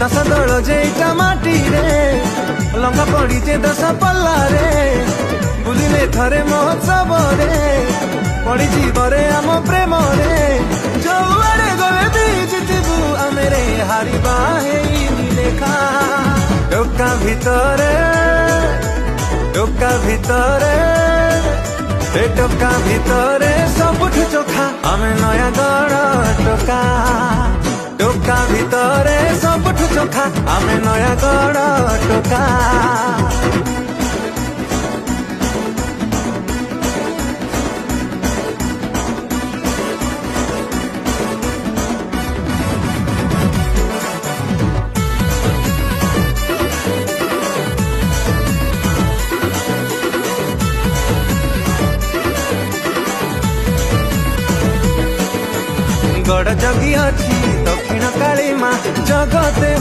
दस दल जेटा माटी रे लंगा पड़ी जे दस पल्ला रे बुलिले थरे महोत्सव रे पड़ी जीवरे आम प्रेम रे जोआड़े गले भी जितबू आमे रे हारिबा हेई लेखा टोका भितरे टोका भितरे सबुठ चोखा आमे नयागढ़ टोका टोका भितरे सबुठ चोखा आमे नयागढ़ टोका गड़ जगी अच्छी दक्षिण काली माँ जगते